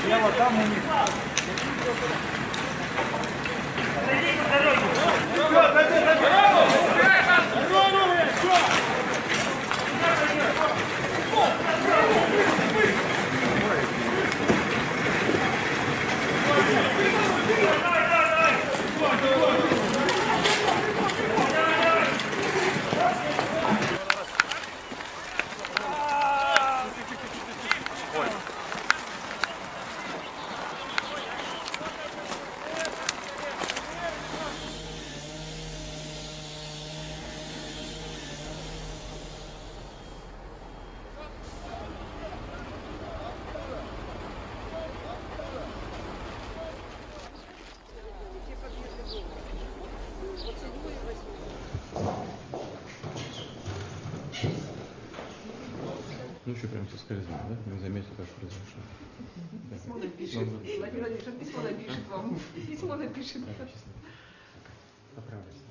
Я вот там у них. Ну что, прям соскользнул, да? Не заметил, как произошло. Письмо напишет. Владимир Владимирович, письмо напишет вам. Письмо напишет. Поправлюсь.